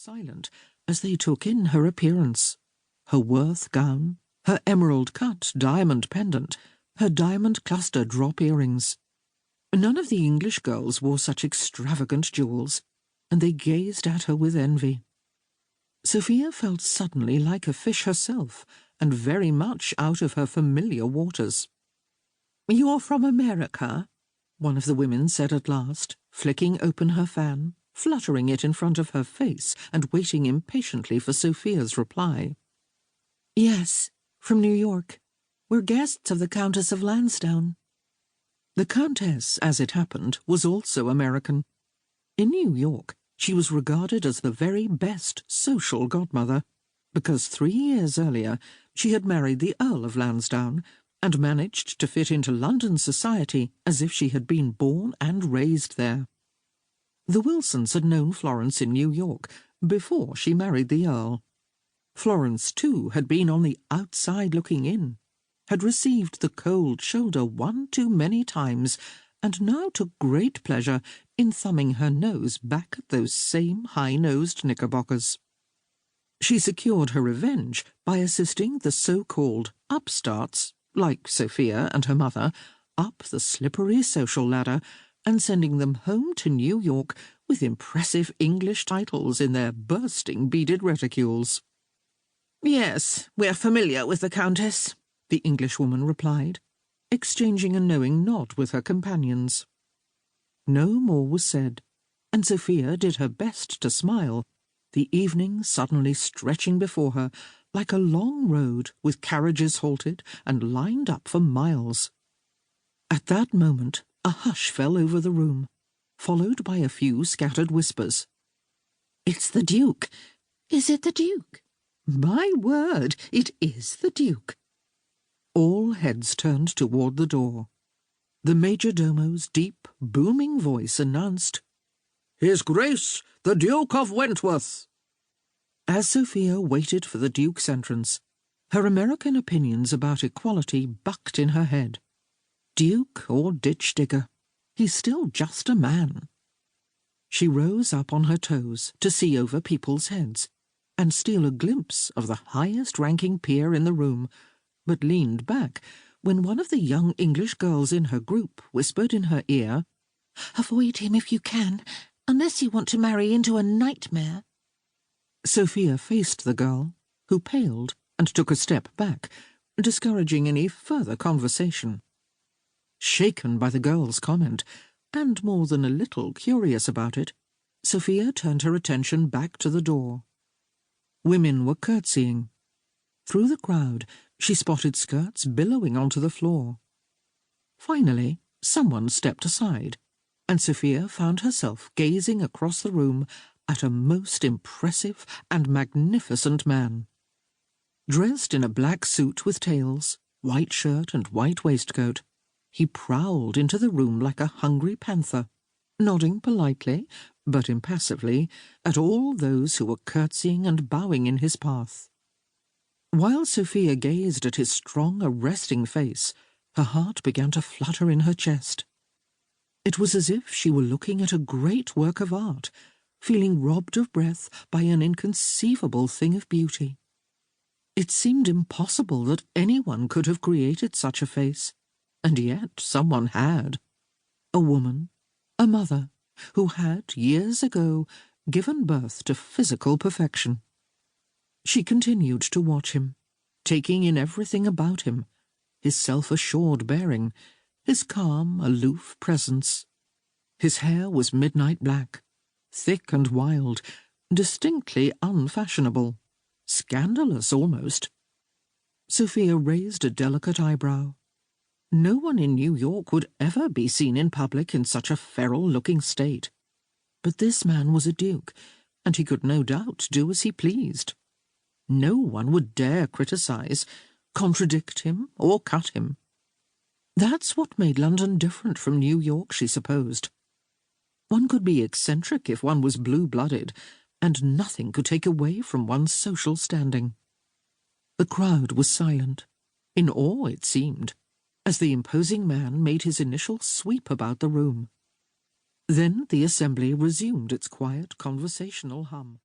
silent as they took in her appearance, her Worth gown, her emerald-cut diamond pendant, her diamond-cluster drop earrings. None of the English girls wore such extravagant jewels, and they gazed at her with envy. Sophia felt suddenly like a fish herself, and very much out of her familiar waters. "You're from America?" one of the women said at last, flicking open her fan, fluttering it in front of her face and waiting impatiently for Sophia's reply. "Yes, from New York. We're guests of the Countess of Lansdowne." The Countess, as it happened, was also American. In New York, she was regarded as the very best social godmother, because 3 years earlier she had married the Earl of Lansdowne and managed to fit into London society as if she had been born and raised there. The Wilsons had known Florence in New York before she married the Earl. Florence, too, had been on the outside looking in, had received the cold shoulder one too many times, and now took great pleasure in thumbing her nose back at those same high-nosed knickerbockers. She secured her revenge by assisting the so-called upstarts, like Sophia and her mother, up the slippery social ladder and sending them home to New York with impressive English titles in their bursting beaded reticules. "Yes, we're familiar with the Countess," the Englishwoman replied, exchanging a knowing nod with her companions. No more was said, and Sophia did her best to smile, the evening suddenly stretching before her like a long road with carriages halted and lined up for miles. At that moment a hush fell over the room, followed by a few scattered whispers. "It's the Duke! Is it the Duke? My word, it is the Duke!" All heads turned toward the door. The major-domo's deep, booming voice announced, "His Grace, the Duke of Wentworth!" As Sophia waited for the Duke's entrance, her American opinions about equality bucked in her head. Duke or ditch-digger, he's still just a man. She rose up on her toes to see over people's heads and steal a glimpse of the highest-ranking peer in the room, but leaned back when one of the young English girls in her group whispered in her ear, "Avoid him if you can, unless you want to marry into a nightmare." Sophia faced the girl, who paled and took a step back, discouraging any further conversation. Shaken by the girl's comment, and more than a little curious about it, Sophia turned her attention back to the door. Women were curtsying. Through the crowd, she spotted skirts billowing onto the floor. Finally, someone stepped aside, and Sophia found herself gazing across the room at a most impressive and magnificent man. Dressed in a black suit with tails, white shirt and white waistcoat, he prowled into the room like a hungry panther, nodding politely, but impassively, at all those who were curtsying and bowing in his path. While Sophia gazed at his strong, arresting face, her heart began to flutter in her chest. It was as if she were looking at a great work of art, feeling robbed of breath by an inconceivable thing of beauty. It seemed impossible that anyone could have created such a face, and yet someone had. A woman, a mother, who had, years ago, given birth to physical perfection. She continued to watch him, taking in everything about him, his self-assured bearing, his calm, aloof presence. His hair was midnight black, thick and wild, distinctly unfashionable, scandalous almost. Sophia raised a delicate eyebrow. No one in New York would ever be seen in public in such a feral-looking state. But this man was a duke, and he could no doubt do as he pleased. No one would dare criticize, contradict him, or cut him. That's what made London different from New York, she supposed. One could be eccentric if one was blue-blooded, and nothing could take away from one's social standing. The crowd was silent, in awe it seemed, as the imposing man made his initial sweep about the room. Then the assembly resumed its quiet conversational hum.